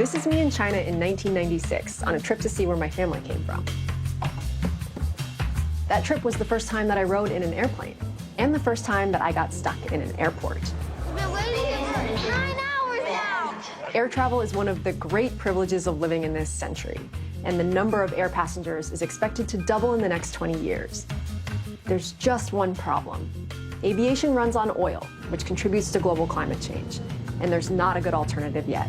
This is me in China in 1996 on a trip to see where my family came from. That trip was the first time that I rode in an airplane and the first time that I got stuck in an airport. We've been waiting here for 9 hours now. Air travel is one of the great privileges of living in this century, and the number of air passengers is expected to double in the next 20 years. There's just one problem. Aviation runs on oil, which contributes to global climate change, and there's not a good alternative yet.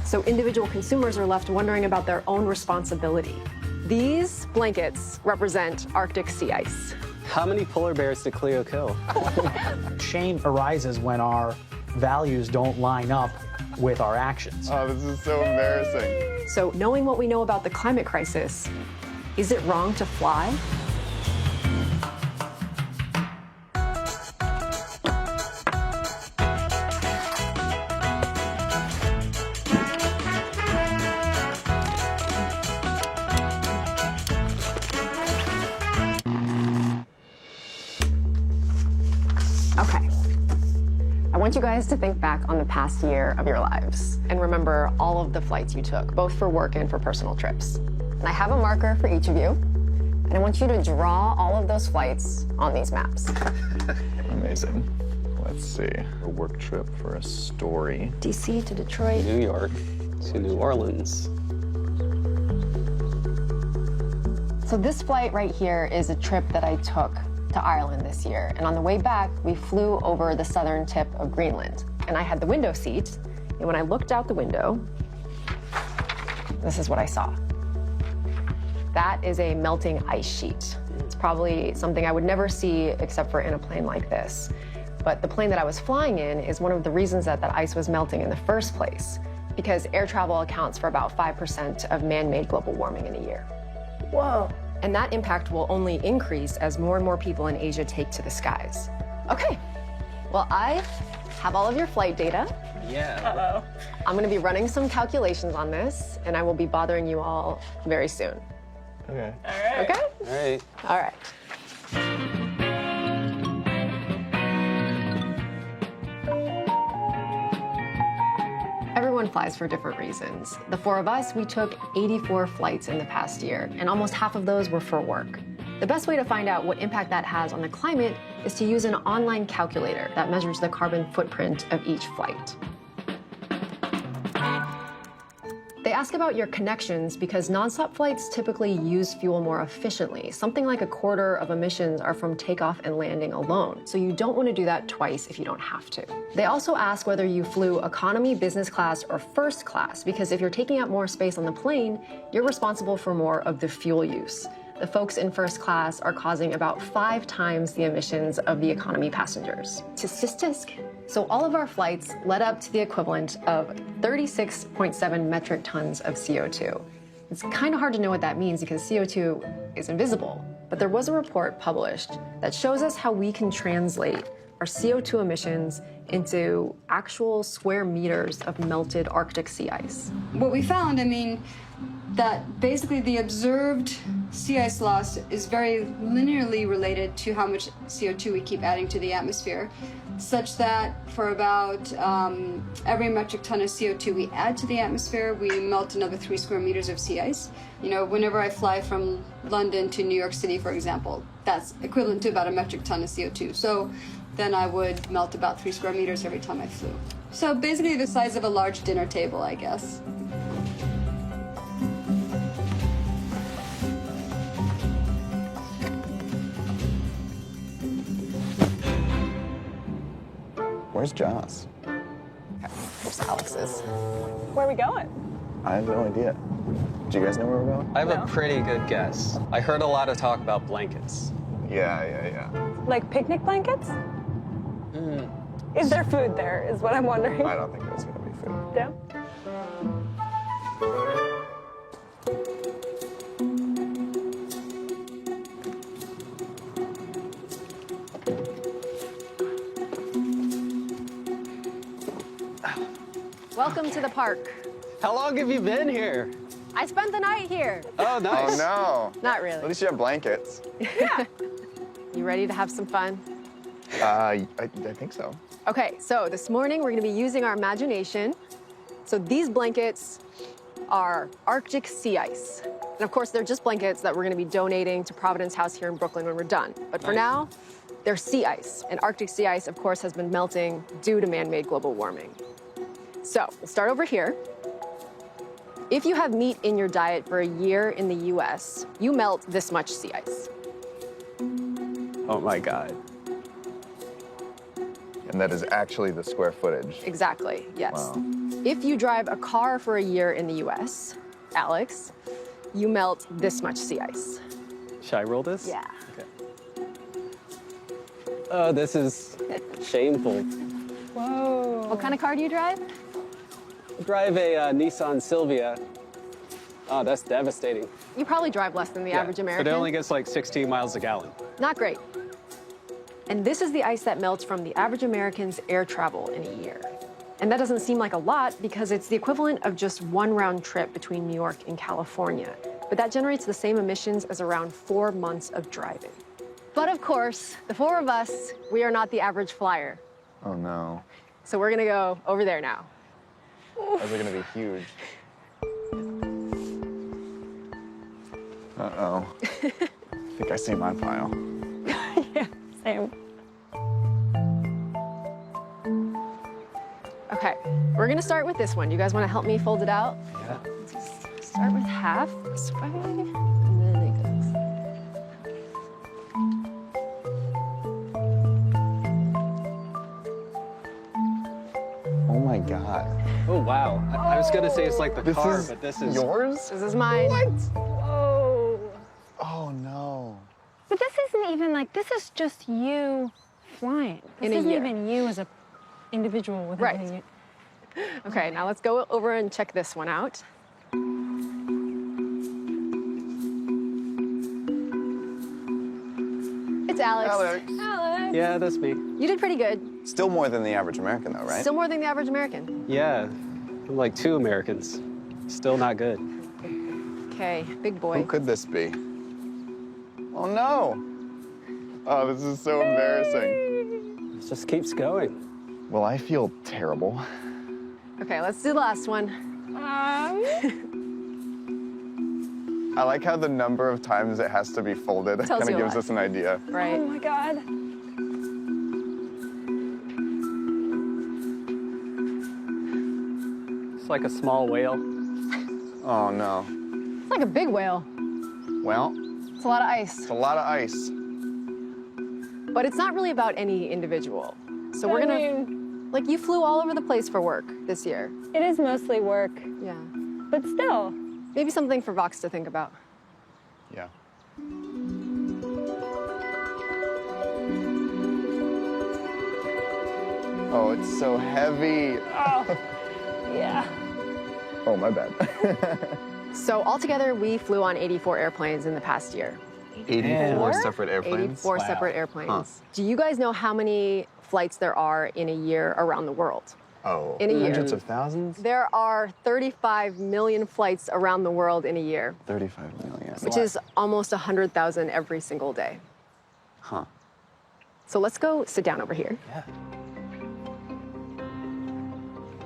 So individual consumers are left wondering about their own responsibility. These blankets represent Arctic sea ice. How many polar bears did Cleo kill? Shame arises when our values don't line up with our actions. Oh, this is so embarrassing. So knowing what we know about the climate crisis, is it wrong to fly? Okay. I want you guys to think back on the past year of your lives and remember all of the flights you took, both for work and for personal trips. And I have a marker for each of you, and I want you to draw all of those flights on these maps. Amazing. Let's see. A work trip for a story. DC to Detroit. New York to New Orleans. So this flight right here is a trip that I took to Ireland this year. And on the way back, we flew over the southern tip of Greenland. And I had the window seat. And when I looked out the window, this is what I saw. That is a melting ice sheet. It's probably something I would never see except for in a plane like this. But the plane that I was flying in is one of the reasons that that ice was melting in the first place, because air travel accounts for about 5% of man-made global warming in a year. Whoa. And that impact will only increase as more and more people in Asia take to the skies. Okay, well, I have all of your flight data. Yeah. Uh-oh. I'm gonna be running some calculations on this, and I will be bothering you all very soon. Okay. All right. Okay? All right. All right. Everyone flies for different reasons. The four of us, we took 84 flights in the past year, and almost half of those were for work. The best way to find out what impact that has on the climate is to use an online calculator that measures the carbon footprint of each flight. They ask about your connections because nonstop flights typically use fuel more efficiently. Something like a quarter of emissions are from takeoff and landing alone. So you don't want to do that twice if you don't have to. They also ask whether you flew economy, business class, or first class, because if you're taking up more space on the plane, you're responsible for more of the fuel use. The folks in first class are causing about 5 times the emissions of the economy passengers. Tisk, tisk, tisk. So all of our flights led up to the equivalent of 36.7 metric tons of CO2. It's kind of hard to know what that means because CO2 is invisible. But there was a report published that shows us how we can translate our CO2 emissions into actual square meters of melted Arctic sea ice. What we found, that basically the observed sea ice loss is very linearly related to how much CO2 we keep adding to the atmosphere, such that for about every metric ton of CO2 we add to the atmosphere, we melt another 3 square meters of sea ice. You know, whenever I fly from London to New York City, for example, that's equivalent to about a metric ton of CO2. So then I would melt about 3 square meters every time I flew. So basically the size of a large dinner table, I guess. Where's Joss? Here's Alex's. Where are we going? I have no idea. Do you guys know where we're going? I have No. a pretty good guess. I heard a lot of talk about blankets. Yeah. Like picnic blankets? Is there food there, is what I'm wondering. I don't think there's gonna be food. Yeah? Welcome to the park. How long have you been here? I spent the night here. Oh, Oh nice. no. Not At really. least you have blankets. Yeah. You ready to have some fun? I think so. Okay, so this morning we're gonna be using our imagination. So these blankets are Arctic sea ice. And of course, they're just blankets that we're gonna be donating to Providence House here in Brooklyn when we're done. But for now, they're sea ice. And Arctic sea ice, of course, has been melting due to man-made global warming. So we'll start over here. If you have meat in your diet for a year in the US, you melt this much sea ice. Oh my God. And that is actually the square footage. Exactly, yes. Wow. If you drive a car for a year in the US, Alex, you melt this much sea ice. Should I roll this? Yeah. Okay. Oh, this is shameful. Whoa. What kind of car do you drive? I drive a Nissan Silvia. Oh, that's devastating. You probably drive less than the average American. But it only gets like 16 miles a gallon. Not great. And this is the ice that melts from the average American's air travel in a year. And that doesn't seem like a lot because it's the equivalent of just one round trip between New York and California. But that generates the same emissions as around 4 months of driving. But of course, the four of us, we are not the average flyer. Oh no. So we're gonna go over there now. Those are gonna be huge. Uh-oh. I think I see my pile. Yeah, same. Okay, we're gonna start with this one. You guys wanna help me fold it out? Yeah. Just start with half this way, and then it goes. Oh my God. Oh, wow. I was going to say it's like the This car, is but this is... yours? This is mine. Whoa. Oh no. But this isn't even like, this is just you flying. This In a isn't year. even you as a individual within Right. a year. Okay, now let's go over and check this one out. It's Alex. Alex. Alex. Yeah, that's me. You did pretty good. Still more than the average American though, right? Still more than the average American. Yeah, I'm like 2 Americans. Still not good. Okay, big boy. Who could this be? Oh no. Oh, this is so embarrassing. It just keeps going. Well, I feel terrible. Okay, let's do the last one. I like how the number of times it has to be folded Tells kind you of a gives lot. us an idea. Right. Oh my God. It's like a small whale. Oh no. It's like a big whale. Well, It's a lot of ice. it's a lot of ice. But it's not really about any individual. So we're I gonna, mean, like, you flew all over the place for work this year. it is mostly work, Yeah. but still. Maybe something for Vox to think about. Yeah. Oh, it's so heavy. Oh, yeah. Oh, my bad. So altogether, we flew on 84 airplanes in the past year. 84 separate airplanes. 84 Wow. separate airplanes. Do you guys know how many flights there are in a year around the world? Oh, In a year. hundreds of thousands? There are 35 million flights around the world in a year, 35 million. which is almost 100,000 every single day. Huh. So let's go sit down over here. Yeah.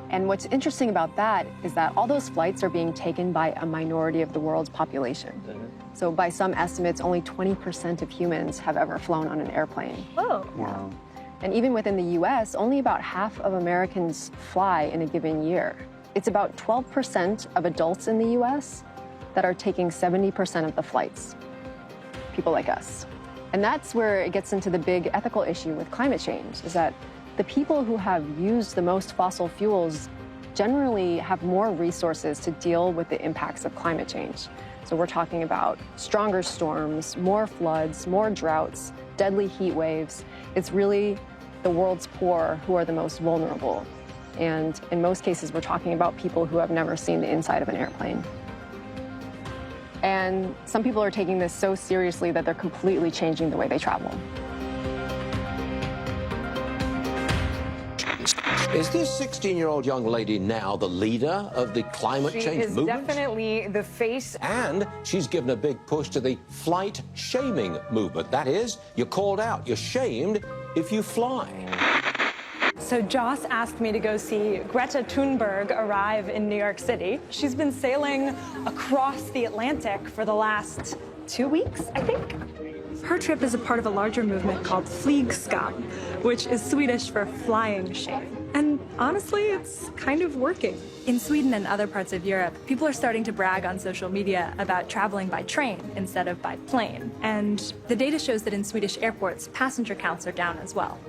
And what's interesting about that is that all those flights are being taken by a minority of the world's population. So by some estimates, only 20% of humans have ever flown on an airplane. Oh. Wow. And even within the US, only about half of Americans fly in a given year. It's about 12% of adults in the US that are taking 70% of the flights, people like us. And that's where it gets into the big ethical issue with climate change, is that the people who have used the most fossil fuels generally have more resources to deal with the impacts of climate change. So we're talking about stronger storms, more floods, more droughts, deadly heat waves. It's really the world's poor who are the most vulnerable. And in most cases, we're talking about people who have never seen the inside of an airplane. And some people are taking this so seriously that they're completely changing the way they travel. Is this 16-year-old young lady now the leader of the climate change She is movement? definitely the face. And she's given a big push to the flight shaming movement. That is, you're called out, you're shamed if you fly? So Joss asked me to go see Greta Thunberg arrive in New York City. She's been sailing across the Atlantic for the last 2 weeks, I think. Her trip is a part of a larger movement called Flygskam, which is Swedish for flying shame. And honestly, it's kind of working. In Sweden and other parts of Europe, people are starting to brag on social media about traveling by train instead of by plane. And the data shows that in Swedish airports, passenger counts are down as well.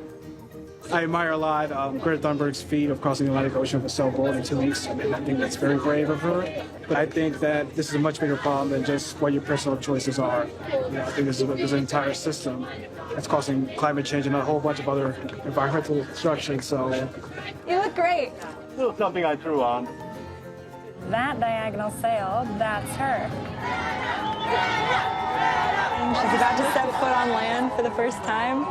I admire a lot Greta Thunberg's feat of crossing the Atlantic Ocean with a sailboat in 2 weeks. I mean, I think that's very brave of her. But I think that this is a much bigger problem than just what your personal choices are. You know, I think there's an entire system that's causing climate change and a whole bunch of other environmental destruction. So You look great. little something I threw on. That diagonal sail, that's her. And she's about to step foot on land for the first time.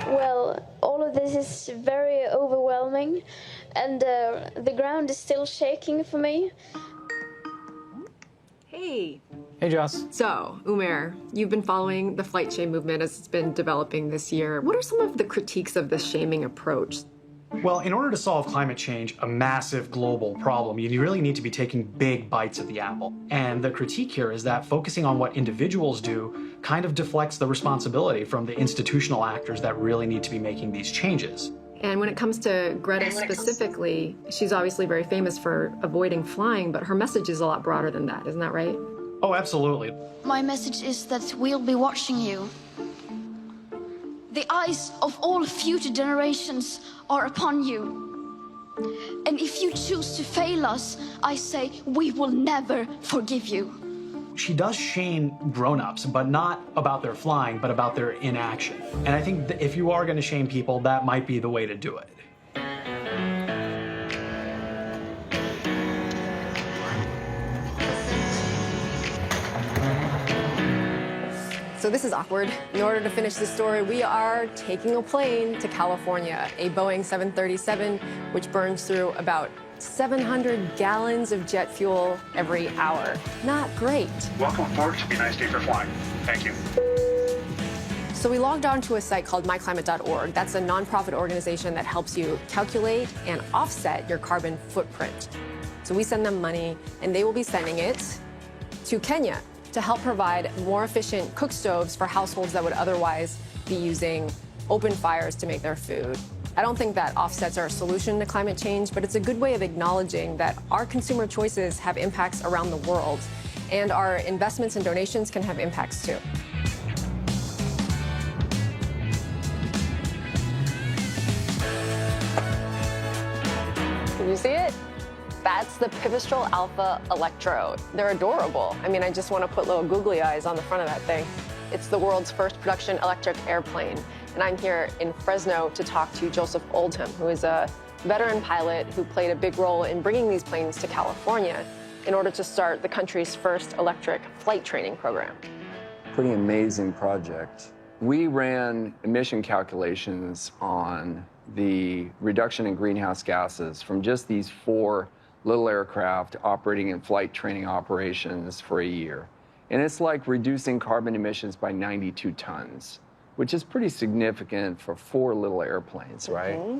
Well, all of this is very overwhelming, and the ground is still shaking for me. Hey. Hey, Joss. So, Umair, you've been following the flight shame movement as it's been developing this year. What are some of the critiques of this shaming approach? Well, in order to solve climate change, a massive global problem, you really need to be taking big bites at the apple. And the critique here is that focusing on what individuals do kind of deflects the responsibility from the institutional actors that really need to be making these changes. And when it comes to Greta specifically, she's obviously very famous for avoiding flying, but her message is a lot broader than that, isn't that right? Oh, absolutely. My message is that we'll be watching you. The eyes of all future generations are upon you. And if you choose to fail us, I say we will never forgive you. She does shame grown-ups, but not about their flying, but about their inaction. And I think that if you are going to shame people, that might be the way to do it. So this is awkward. In order to finish the story, we are taking a plane to California, a Boeing 737, which burns through about 700 gallons of jet fuel every hour. Not great. Welcome aboard. Should be a nice day for flying. Thank you. So we logged on to a site called myclimate.org. That's a nonprofit organization that helps you calculate and offset your carbon footprint. So we send them money, and they will be sending it to Kenya to help provide more efficient cook stoves for households that would otherwise be using open fires to make their food. I don't think that offsets are a solution to climate change, but it's a good way of acknowledging that our consumer choices have impacts around the world, and our investments and donations can have impacts too. Did you see it? That's the Pipistrel Alpha Electrode. They're adorable. I mean, I just want to put little googly eyes on the front of that thing. It's the world's first production electric airplane. And I'm here in Fresno to talk to Joseph Oldham, who is a veteran pilot who played a big role in bringing these planes to California in order to start the country's first electric flight training program. Pretty amazing project. We ran emission calculations on the reduction in greenhouse gases from just these 4 little aircraft operating in flight training operations for a year. And it's like reducing carbon emissions by 92 tons, which is pretty significant for 4 little airplanes, right? Mm-hmm.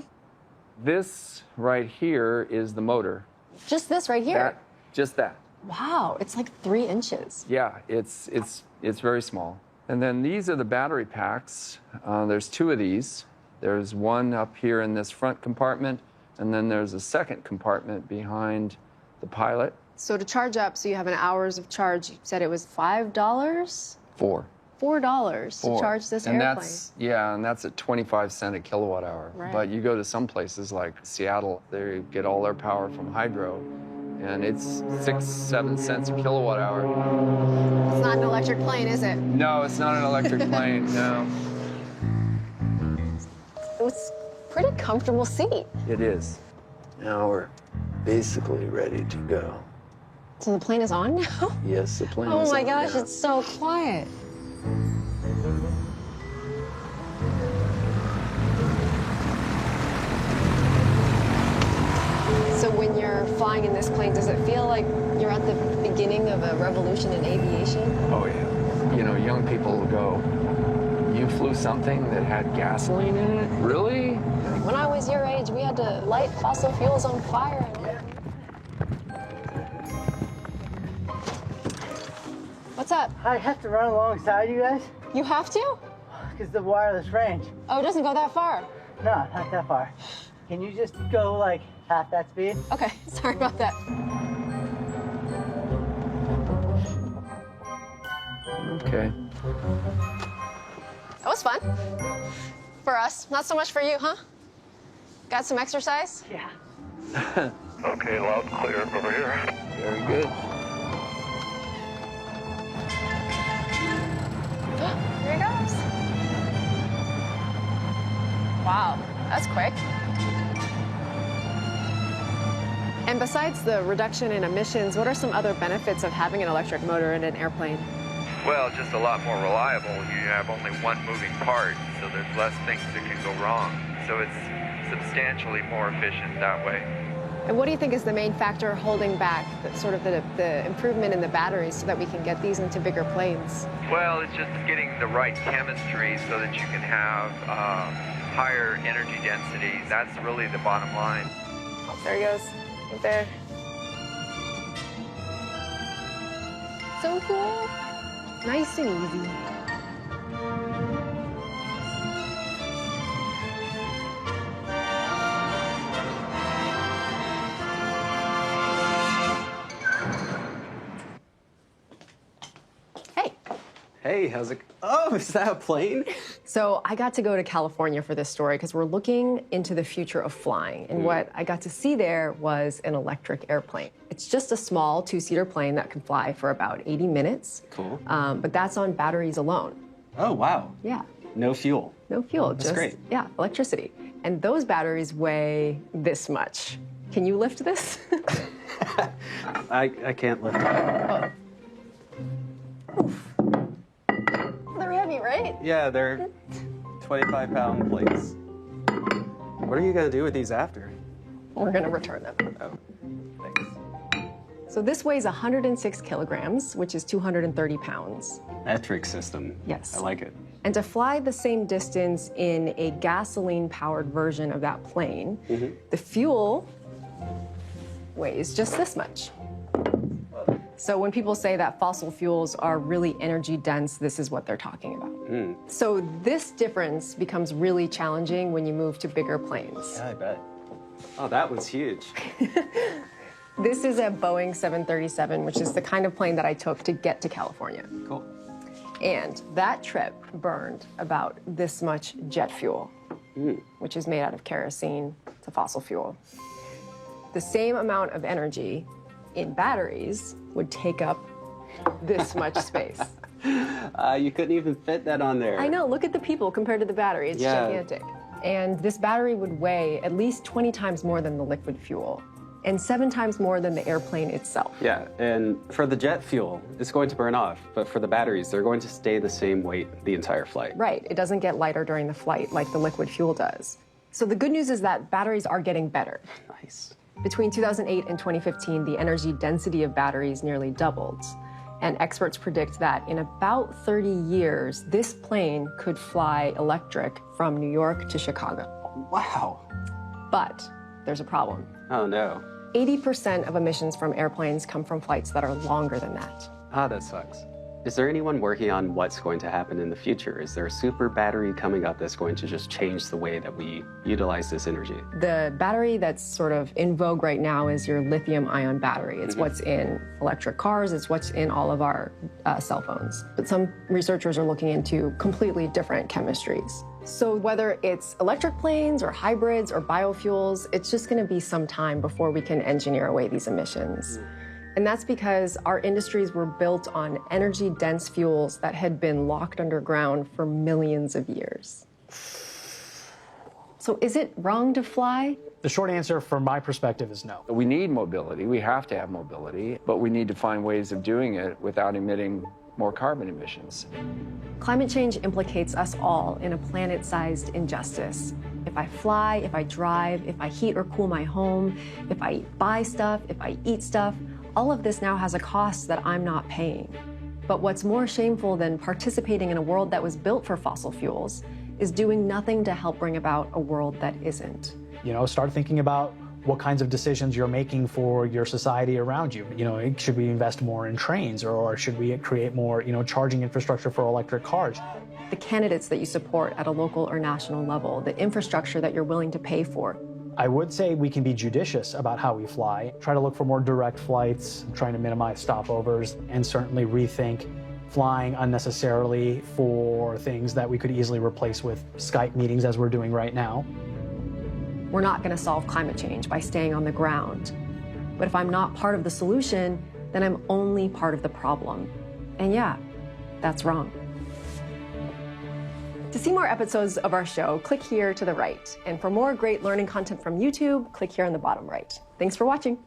This right here is the motor. Just this right here? Just that. Wow, it's like 3 inches. Yeah, it's very small. And then these are the battery packs. There's 2 of these. There's one up here in this front compartment, and then there's a second compartment behind the pilot. So to charge up, so you have an hours of charge, you said it was $5? $4. $4 to charge this and airplane. That's at 25 cents a kilowatt hour. Right. But you go to some places like Seattle, they get all their power from hydro, and it's 6-7 cents a kilowatt hour. It's not an electric plane, is it? No, it's not an electric plane, no. It's a pretty comfortable seat. It is. Now we're basically ready to go. So the plane is on now? Yes, the plane is Oh my on gosh, now. it's so quiet. So when you're flying in this plane, does it feel like you're at the beginning of a revolution in aviation? Oh, yeah. You know, young people will go, you flew something that had gasoline in it? Really? When I was your age, we had to light fossil fuels on fire. What's up? I have to run alongside you guys. You have to? Because the wireless range. Oh, it doesn't go that far. No, not that far. Can you just go like half that speed? Okay, sorry about that. Okay. That was fun. For us, not so much for you, huh? Got some exercise? Yeah. Okay, loud and clear over here. Very good. Here he goes. Wow, that's quick. And besides the reduction in emissions, what are some other benefits of having an electric motor in an airplane? Well, just a lot more reliable. You have only one moving part, so there's less things that can go wrong. So it's substantially more efficient that way. And what do you think is the main factor holding back the improvement in the batteries so that we can get these into bigger planes? Well, it's just getting the right chemistry so that you can have higher energy density. That's really the bottom line. Oh, there he goes, right there. So cool. Nice and easy. Hey, how's it? Oh, is that a plane? So I got to go to California for this story because we're looking into the future of flying. And what I got to see there was an electric airplane. It's just a small two-seater plane that can fly for about 80 minutes. Cool. But that's on batteries alone. Oh, wow. Yeah. No fuel. No fuel. That's just, great. Yeah, electricity. And those batteries weigh this much. Can you lift this? I can't lift it. They're heavy, right? Yeah, they're 25-pound plates. What are you going to do with these after? We're going to return them. Oh, thanks. So this weighs 106 kilograms, which is 230 pounds. Metric system. Yes. I like it. And to fly the same distance in a gasoline-powered version of that plane, the fuel weighs just this much. So when people say that fossil fuels are really energy dense, this is what they're talking about. So this difference becomes really challenging when you move to bigger planes. Yeah, I bet. Oh, that was huge. This is a Boeing 737, which is the kind of plane that I took to get to California. Cool. And that trip burned about this much jet fuel, which is made out of kerosene. It's a fossil fuel. The same amount of energy in batteries would take up this much space. You couldn't even fit that on there. I know, look at the people compared to the battery. It's gigantic. And this battery would weigh at least 20 times more than the liquid fuel and 7 times more than the airplane itself. Yeah, and for the jet fuel, it's going to burn off, but for the batteries, they're going to stay the same weight the entire flight. Right, it doesn't get lighter during the flight like the liquid fuel does. So the good news is that batteries are getting better. Nice. Between 2008 and 2015, the energy density of batteries nearly doubled. And experts predict that in about 30 years, this plane could fly electric from New York to Chicago. Wow. But there's a problem. Oh, no. 80% of emissions from airplanes come from flights that are longer than that. Ah, that sucks. Is there anyone working on what's going to happen in the future? Is there a super battery coming up that's going to just change the way that we utilize this energy? The battery that's sort of in vogue right now is your lithium-ion battery. It's what's in electric cars. It's what's in all of our cell phones. But some researchers are looking into completely different chemistries. So whether it's electric planes or hybrids or biofuels, it's just going to be some time before we can engineer away these emissions. And that's because our industries were built on energy-dense fuels that had been locked underground for millions of years. So is it wrong to fly? The short answer from my perspective is no. We need mobility. We have to have mobility, but we need to find ways of doing it without emitting more carbon emissions. Climate change implicates us all in a planet-sized injustice. If I fly, if I drive, if I heat or cool my home, if I buy stuff, if I eat stuff, all of this now has a cost that I'm not paying. But what's more shameful than participating in a world that was built for fossil fuels is doing nothing to help bring about a world that isn't. Start thinking about what kinds of decisions you're making for your society around you. Should we invest more in trains, or should we create more, charging infrastructure for electric cars? The candidates that you support at a local or national level, the infrastructure that you're willing to pay for. I would say we can be judicious about how we fly, try to look for more direct flights, trying to minimize stopovers, and certainly rethink flying unnecessarily for things that we could easily replace with Skype meetings as we're doing right now. We're not going to solve climate change by staying on the ground. But if I'm not part of the solution, then I'm only part of the problem. And yeah, that's wrong. To see more episodes of our show, click here to the right. And for more great learning content from YouTube, click here on the bottom right. Thanks for watching.